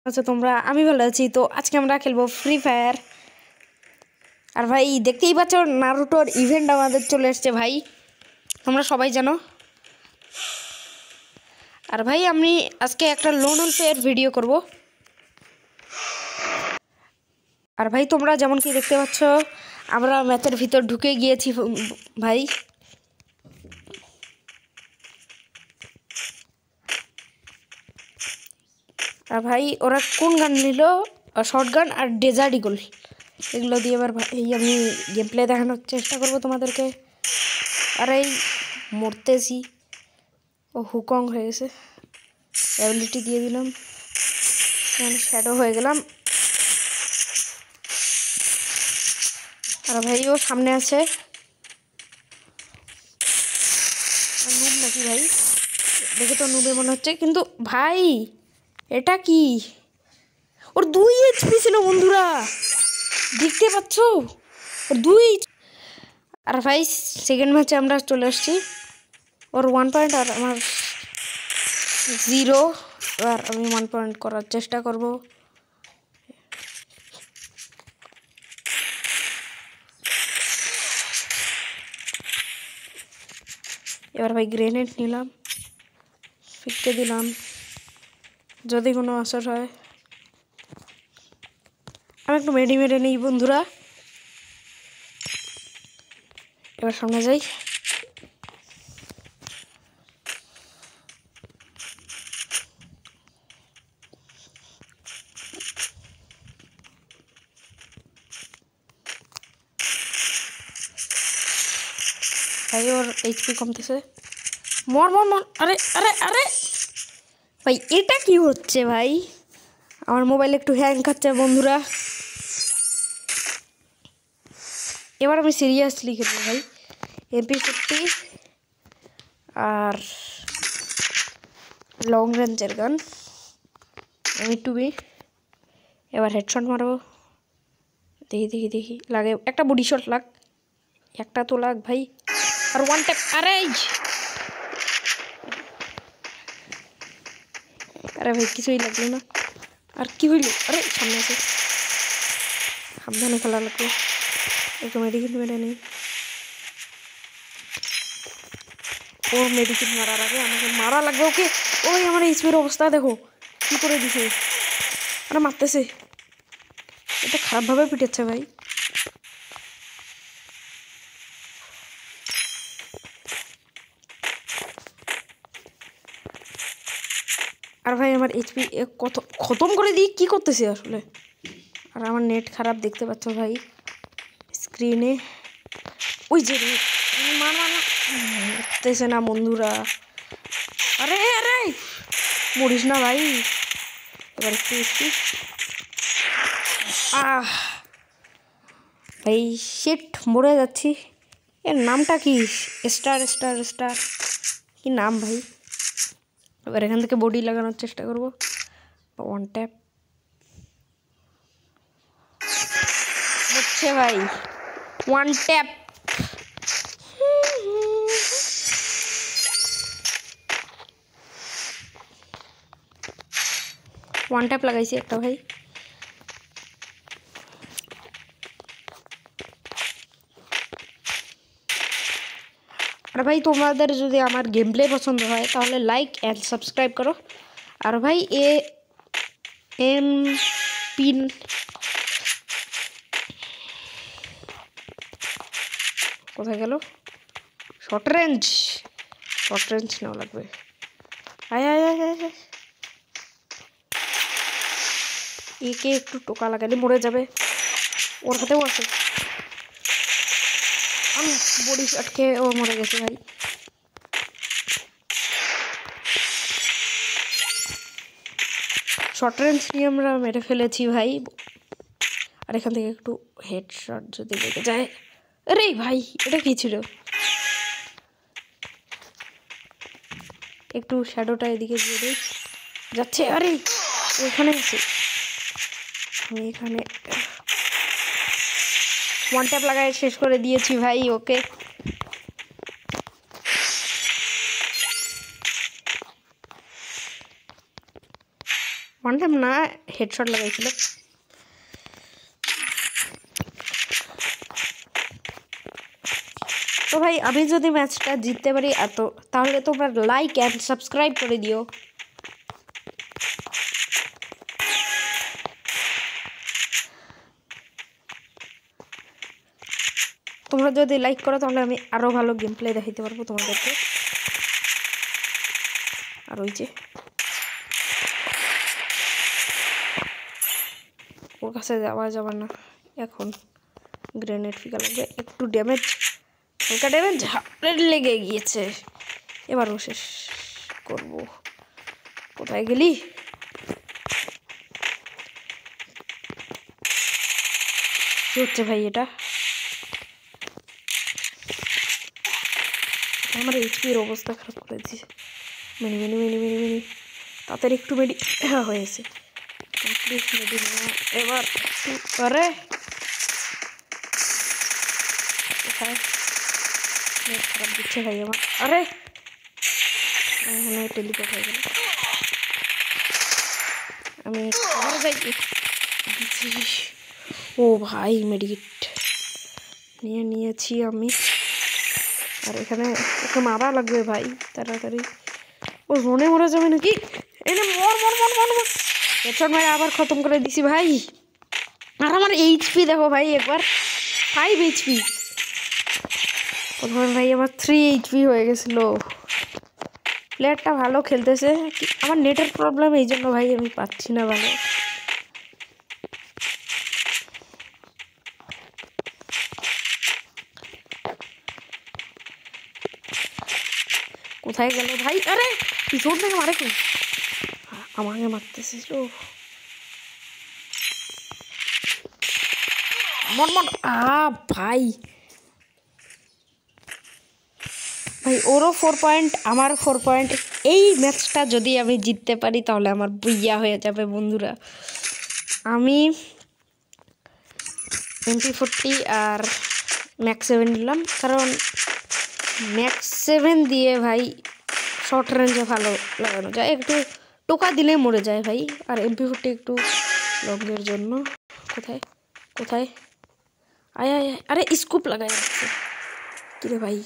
আচ্ছা তোমরা আমি ভালো আছি। তো আজকে আমরা খেলবো ফ্রি ফায়ার। আর ভাই দেখতেই পাচ্ছ নারুটোর ইভেন্ট আমাদের চলে এসছে ভাই, তোমরা সবাই জানো। আর ভাই আমি আজকে একটা লোন উলফের ভিডিও করব। আর ভাই তোমরা যেমন কি দেখতে পাচ্ছ আমরা ম্যাচের ভিতর ঢুকে গিয়েছি ভাই। আর ভাই ওরা কোন গান নিল? শর্ট গান আর ডেজার্ট ইগল, এগুলো দিয়ে এবার ভাই আমি গেম প্লে দেখানোর চেষ্টা করব তোমাদেরকে। আর এই মরতেছি, ও হুকং হয়ে গেছে, অ্যাবিলিটি দিয়ে দিলাম, শ্যাডো হয়ে গেলাম। আর ভাই ও সামনে আছে, নুব নাকি ভাই? দেখে তো নুবে মনে হচ্ছে, কিন্তু ভাই এটা কি? ওর 2 HP ছিল বন্ধুরা, দেখতে পাচ্ছ ওর 2। আর ভাই সেকেন্ড ম্যাচে আমরা চলে আসছি, ওর 1 পয়েন্ট আর আমার 0। আর আমি 1 পয়েন্ট করার চেষ্টা করব। এবার ভাই গ্রেনেড নিলাম, ফিটকে দিলাম, যদি কোনো আসর হয়। আমি একটু মেরে নিই বন্ধুরা। এবার সামনে যাই। ভাই ওর HP কমতেছে, মর মর মর। আরে আরে আরে ভাই এটা কি হচ্ছে ভাই? আমার মোবাইল একটু হ্যাং খাচ্ছে বন্ধুরা। এবার আমি সিরিয়াসলি খেলবো ভাই। MP40 আর লং রেঞ্জের গান, M2B। এবার হেডশট মারবো, দেখি লাগে একটা বডি শট লাগ, একটা তো লাগ ভাই। আর 1 ট্যাপ। আরে ভাই কিছুই লাগলো না। আর কি হইল? আরে সামনে আছে, সাবধানে খেলা লাগবে। একটু মেডিকেল মেরে নেই। ওর মেডিকেল মারার আগে আমাকে মারা লাগবে ওকে। ওই আমার এইচপির অবস্থা দেখো কি করে দিছে। আরে মারতেছে, এটা খারাপভাবে পিটেছে ভাই। আর ভাই আমার এইচপি কত খতম করে দিই, কি করতেছে আসলে। আর আমার নেট খারাপ দেখতে পাচ্ছ ভাই স্ক্রিনে। ওই যে মারতেছে না বন্ধুরা। আরে আরে মরিস না ভাই। এবার একটু ভাই শিট মরে যাচ্ছি। এর নামটা কি? স্টার স্টার স্টার কি নাম ভাই? এবার এখান থেকে বডি লাগানোর চেষ্টা করব। 1 ট্যাপ হচ্ছে ভাই, 1 ট্যাপ। ওয়ান ট্যাপ লাগাইছি একটা ভাই। আর ভাই তোমাদের যদি আমার গেম প্লে পছন্দ হয় তাহলে লাইক অ্যান্ড সাবস্ক্রাইব করো। আর ভাই এম পিন কোথায় গেল? শর্ট রেঞ্জ নেওয়া লাগবে। আয় আয় আয় আয়, একে একটু টোকা লাগালে মরে যাবে। ওর হাতেও আছে, আমি বডি শট খেয়ে ও মরে গেছে ভাই। শর্ট রেঞ্জ নিয়ে আমরা মেরে ফেলেছি ভাই। আর এখান থেকে একটু হেডশট যদি লেগে যায়। আরে ভাই এটা কি ছিল? একটু শ্যাডোটা এদিকে দিয়ে দিই, যাচ্ছে। আরে ওখানে আছে, আমি এখানে 1 ট্যাপ লাগায় শেষ করে দিয়েছি ভাই ওকে। ওয়ান ট্যাপ না, হেডশট লাগাইছিল। তো ভাই আমি যদি ম্যাচটা জিততে পারি তাহলে তোমরা লাইক অ্যান্ড সাবস্ক্রাইব করে দিও। তোমরা যদি লাইক করো তাহলে আমি আরো ভালো গেম প্লে দেখাইতে পারবো তোমাদেরকে। আর ওই যে ওর কাছে যাওয়া যাবে না এখন, গ্রেনেড ফিকা লাগবে, একটু ড্যামেজ, হালকা ড্যামেজ লেগে গিয়েছে। এবারও শেষ করব। কোথায় গেলি? কি হচ্ছে ভাই এটা? আমার এইচপির অবস্থা খারাপ করে দিয়েছে। Mini mini mini mini mini তাদের একটু মেডি হয়েছে। মেডি এবার করে কোথায় নেট খারাপ দিচ্ছে ভাই আমার। আরে এখানে টেলিপোর্ট হয়ে গেল। আমি আবার যাই। ও ভাই মেডিকেট নিয়েছি আমি। আর এখানে ওকে মারা লাগবে ভাই তাড়াতাড়ি। ও জোনে মরে যাবে নাকি? এনে মর মর মর মর মর। হেডশট ভাই আবার খতম করে দিছি ভাই। আর আমার এইচপি দেখো ভাই একবার, 5 এইচপি। প্রথমে ভাই আমার 3 এইচপি হয়ে গেছিল। প্লেয়ারটা ভালো খেলতেছে, আমার নেটের প্রবলেম, এই জন্য ভাই আমি পাচ্ছি না ভালো। কোথায় গেল ভাই? আরে পিছন থেকে মারে কেউ, আমাকে মারতেছিল। মন মন ভাই ভাই ওরও 4 পয়েন্ট, আমার 4 পয়েন্ট। এই ম্যাচটা যদি আমি জিততে পারি তাহলে আমার বুইয়া হয়ে যাবে বন্ধুরা। আমি MP40 আর ম্যাক্স 7 নিলাম, কারণ ম্যাক্স 7 দিয়ে ভাই শর্ট রেঞ্জে ভালো লাগানো যায়, একটু টোকা দিলে মরে যায় ভাই। আর MP40 একটু লংয়ের জন্য। কোথায় কোথায়? আয় আয় আরে স্কুপ লাগাই যাচ্ছে কিরে ভাই।